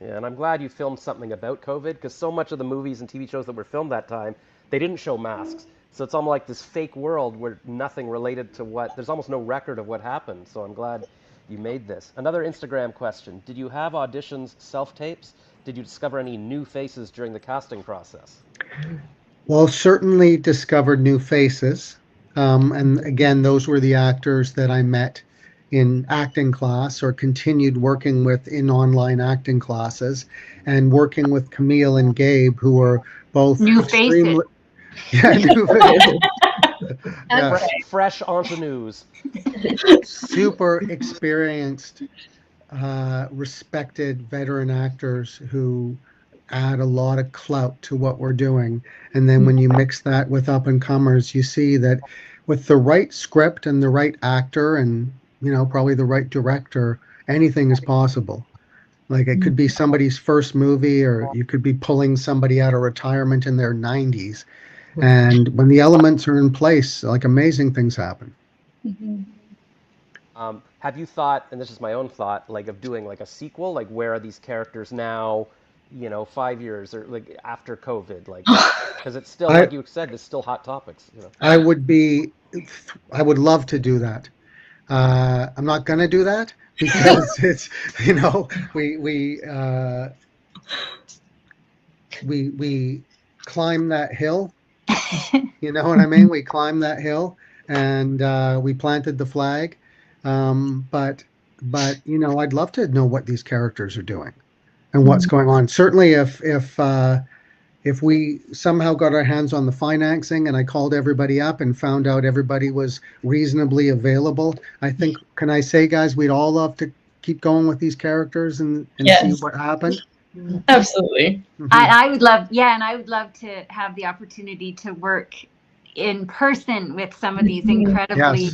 Yeah, and I'm glad you filmed something about COVID, because so much of the movies and TV shows that were filmed that time, they didn't show masks. So it's almost like this fake world where nothing related to there's almost no record of what happened. So I'm glad you made this. Another Instagram question. Did you have auditions, self-tapes? Did you discover any new faces during the casting process? Well, certainly discovered new faces. And again, those were the actors that I met in acting class or continued working with in online acting classes, and working with Camille and Gabe, who are both new extremely faces. Yeah, new faces. That's Yeah. Fresh entrepreneurs. Super experienced, respected veteran actors who add a lot of clout to what we're doing. And then when you mix that with up and comers, you see that with the right script and the right actor and, probably the right director, anything is possible. Like it could be somebody's first movie, or you could be pulling somebody out of retirement in their 90s. And when the elements are in place, like amazing things happen. Have you thought, and this is my own thought, like of doing like a sequel, like where are these characters now, 5 years or like after COVID, like, because it's still, like you said, it's still hot topics. I would love to do that. I'm not going to do that because it's, we climb that hill. You know what I mean? We climbed that hill and we planted the flag. But I'd love to know what these characters are doing and what's going on. Certainly if we somehow got our hands on the financing and I called everybody up and found out everybody was reasonably available, I think, can I say, guys, we'd all love to keep going with these characters and see what happened. Absolutely. I would love, and I would love to have the opportunity to work in person with some of these incredibly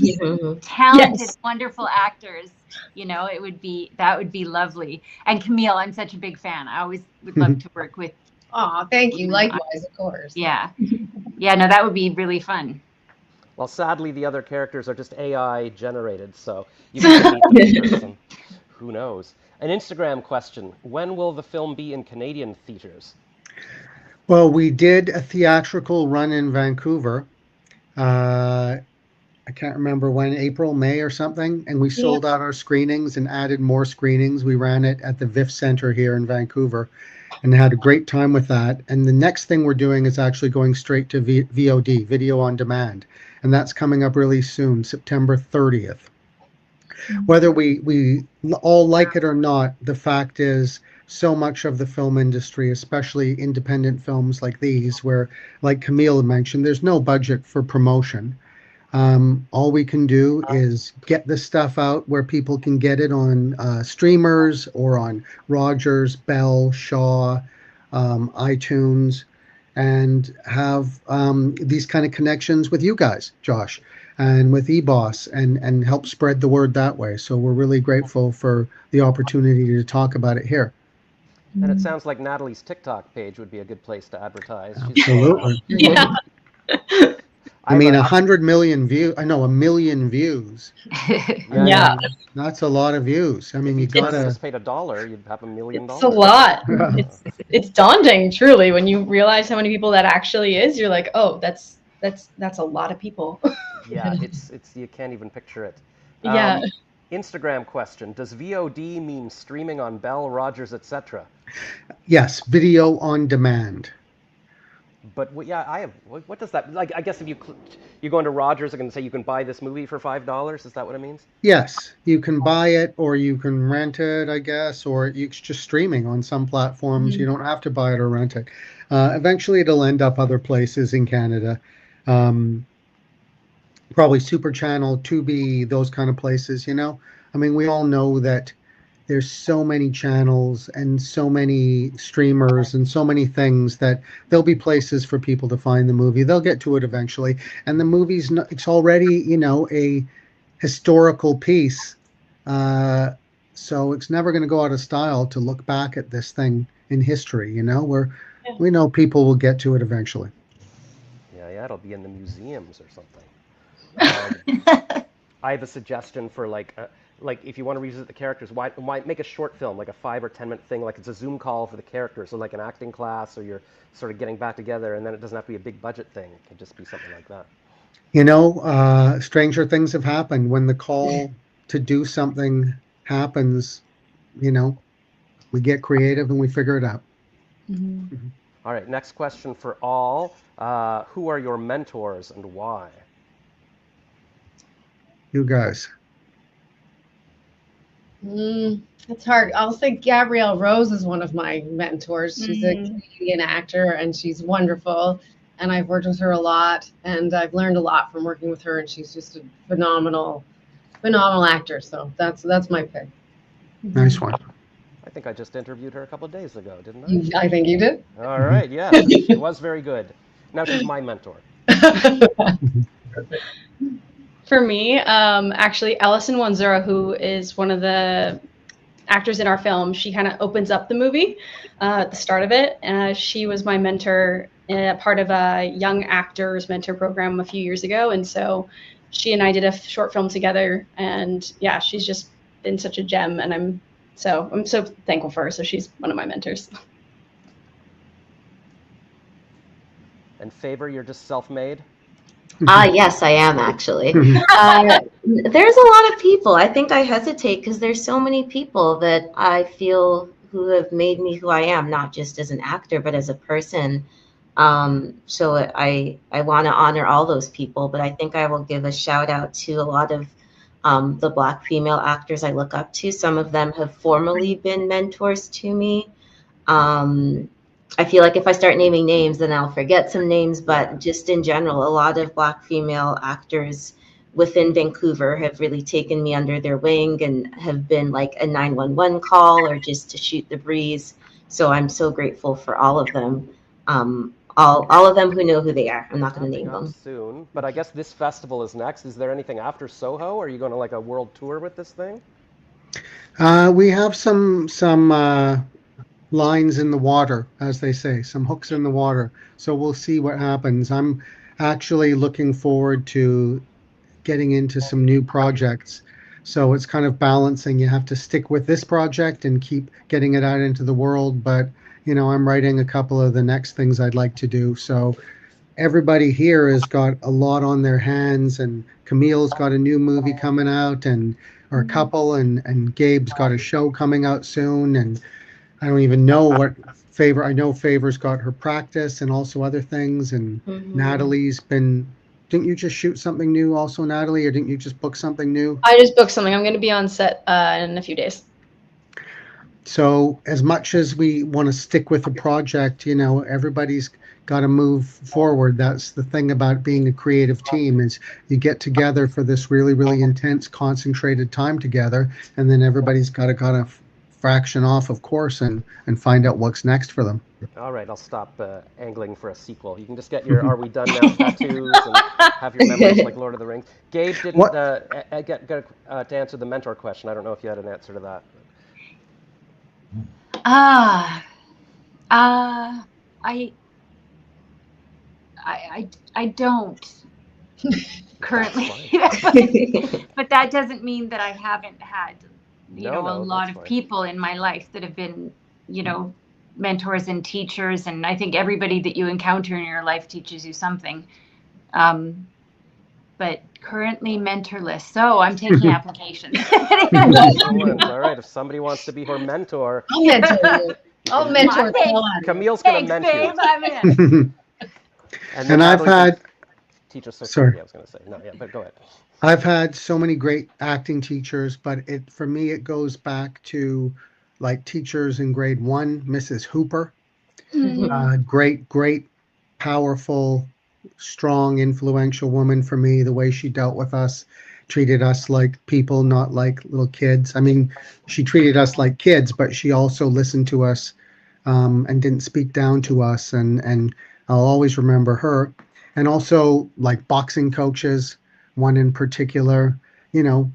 talented, wonderful actors. That would be lovely. And Camille, I'm such a big fan. I always would love to work with. Oh, thank you. Likewise, of course. Yeah. Yeah, no, that would be really fun. Well, sadly, the other characters are just AI generated, so you can meet them in person. Who knows? An Instagram question. When will the film be in Canadian theaters? Well, we did a theatrical run in Vancouver. I can't remember when, April, May or something. And we sold out our screenings and added more screenings. We ran it at the VIF Center here in Vancouver and had a great time with that. And the next thing we're doing is actually going straight to VOD, video on demand. And that's coming up really soon, September 30th. Whether we all like it or not, the fact is so much of the film industry, especially independent films like these, where, like Camille mentioned, there's no budget for promotion. All we can do is get the stuff out where people can get it on streamers or on Rogers, Bell, Shaw, iTunes, and have these kind of connections with you guys, Josh, and with eBoss, and help spread the word that way. So we're really grateful for the opportunity to talk about it here. And it sounds like Natalie's TikTok page would be a good place to advertise. Absolutely. Yeah. I mean, 100 million views. I know, 1 million views. Yeah. That's a lot of views. I mean, you If gotta just paid $1, you'd have $1 million. It's a lot. It's daunting, truly, when you realize how many people that actually is. You're like, oh, that's a lot of people. Yeah, it's you can't even picture it. Yeah. Instagram question: does VOD mean streaming on Bell, Rogers, etc.? Yes, video on demand. But yeah, what does that like? I guess if you go into Rogers, they're going to say you can buy this movie for $5. Is that what it means? Yes, you can buy it or you can rent it, I guess, or it's just streaming on some platforms. You don't have to buy it or rent it. Eventually, it'll end up other places in Canada. Probably Super Channel, Tubi, those kind of places, you know? I mean, we all know that there's so many channels and so many streamers and so many things that there'll be places for people to find the movie. They'll get to it eventually. And the movie's, it's already, you know, a historical piece. So it's never going to go out of style to look back at this thing in history, you know, we know people will get to it eventually. Yeah, it'll be in the museums or something. I have a suggestion for like if you want to revisit the characters, why make a short film, like a 5 or 10 minute thing, like it's a Zoom call for the characters, so like an acting class, or you're sort of getting back together, and then it doesn't have to be a big budget thing. It can just be something like that. You know, stranger things have happened. When the call to do something happens, you know, we get creative and we figure it out. Mm-hmm. All right, next question for all. Who are your mentors and why? You guys. It's hard. I'll say Gabrielle Rose is one of my mentors. She's a Canadian actor and she's wonderful. And I've worked with her a lot and I've learned a lot from working with her, and she's just a phenomenal actor. So that's my pick. Nice one. I think I just interviewed her a couple of days ago, didn't I? I think you did. All right, yeah. It was very good. Now she's my mentor. For me, actually, Alison Wanzura, who is one of the actors in our film, she kind of opens up the movie at the start of it. She was my mentor, part of a young actors mentor program a few years ago. And so she and I did a short film together. And yeah, she's just been such a gem. And I'm so thankful for her. So she's one of my mentors. And Favor, you're just self-made? Yes, I am actually. There's a lot of people. I think I hesitate because there's so many people that I feel who have made me who I am, not just as an actor, but as a person. So I want to honor all those people, but I think I will give a shout out to a lot of the Black female actors I look up to. Some of them have formally been mentors to me. I feel like if I start naming names, then I'll forget some names, but just in general, a lot of Black female actors within Vancouver have really taken me under their wing and have been like a 911 call or just to shoot the breeze. So I'm so grateful for all of them. All of them who know who they are. I'm not going to name them. Soon, but I guess this festival is next. Is there anything after Soho? Are you going to like a world tour with this thing? We have some lines in the water, as they say, some hooks in the water. So we'll see what happens. I'm actually looking forward to getting into some new projects. So it's kind of balancing. You have to stick with this project and keep getting it out into the world. But, you know, I'm writing a couple of the next things I'd like to do. So everybody here has got a lot on their hands, and Camille's got a new movie coming out, and or a couple, and Gabe's got a show coming out soon, and I don't even know what Favor. I know Favor's got her practice and also other things, and Natalie's been. Didn't you just shoot something new also, Natalie, or didn't you just book something new? I just booked something. I'm going to be on set in a few days. So as much as we want to stick with the project, you know, everybody's got to move forward. That's the thing about being a creative team is you get together for this really, really intense, concentrated time together, and then everybody's got to kind of fraction off, of course, and find out what's next for them. All right, I'll stop angling for a sequel. You can just get your "Are we done now?" tattoos and have your memories like Lord of the Rings. Gabe didn't What? get to answer the mentor question. I don't know if you had an answer to that. I don't currently, but that doesn't mean that I haven't had, a lot of people in my life that have been, mentors and teachers, and I think everybody that you encounter in your life teaches you something. But currently mentorless, so I'm taking applications. Excellent. All right, if somebody wants to be her mentor, I'll mentor you. I'll mentor Camille's going to mentor you. I'm in. And I've had teacher. Sorry, I was going to say no. Yeah, but go ahead. I've had so many great acting teachers, but for me it goes back to like teachers in grade 1, Mrs. Hooper. Great, powerful, strong, influential woman for me. The way she dealt with us, treated us like people, not like little kids. I mean, she treated us like kids, but she also listened to us and didn't speak down to us. And I'll always remember her. And also like boxing coaches, one in particular,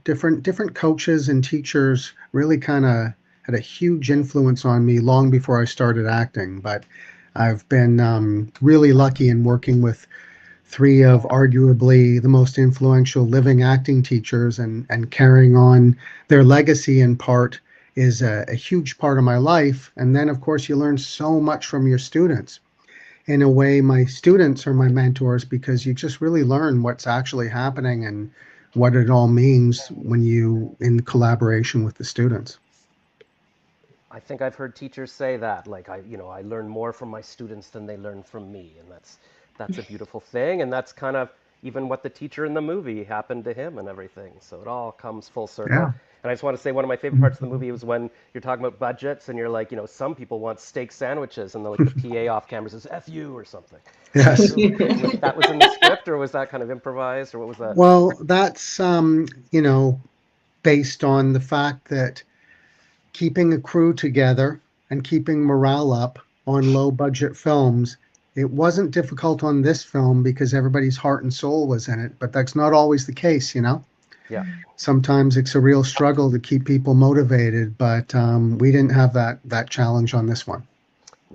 different coaches and teachers really kind of had a huge influence on me long before I started acting. But I've been really lucky in working with 3 of arguably the most influential living acting teachers, and carrying on their legacy in part is a huge part of my life. And then, of course, you learn so much from your students. In a way, my students are my mentors because you just really learn what's actually happening and what it all means when you in collaboration with the students. I think I've heard teachers say that, like I learn more from my students than they learn from me, and that's a beautiful thing, and that's kind of even what the teacher in the movie happened to him and everything. So it all comes full circle. Yeah. And I just want to say one of my favorite parts of the movie was when you're talking about budgets and you're like, some people want steak sandwiches, and the PA off camera says "F you" or something. Yes. That was in the script, or was that kind of improvised, or what was that? Well, that's based on the fact that keeping a crew together and keeping morale up on low budget films, it wasn't difficult on this film because everybody's heart and soul was in it, but that's not always the case, Yeah. Sometimes it's a real struggle to keep people motivated, but we didn't have that challenge on this one.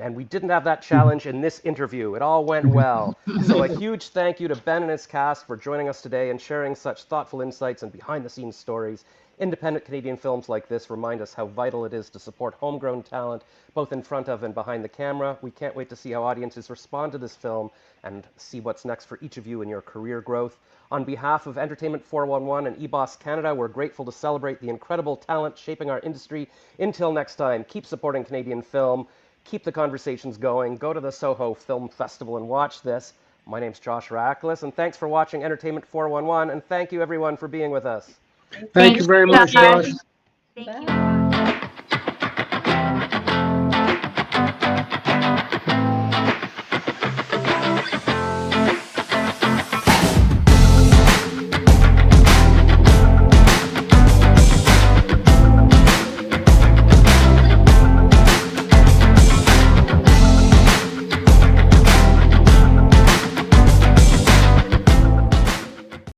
And we didn't have that challenge in this interview. It all went well. So a huge thank you to Ben and his cast for joining us today and sharing such thoughtful insights and behind-the-scenes stories. Independent Canadian films like this remind us how vital it is to support homegrown talent, both in front of and behind the camera. We can't wait to see how audiences respond to this film and see what's next for each of you in your career growth. On behalf of Entertainment 411 and eBoss Canada, we're grateful to celebrate the incredible talent shaping our industry. Until next time, keep supporting Canadian film. Keep the conversations going. Go to the Soho Film Festival and watch this. My name's Josh Rachlis, and thanks for watching Entertainment 411, and thank you everyone for being with us. Thank you very much, Josh. Thank you.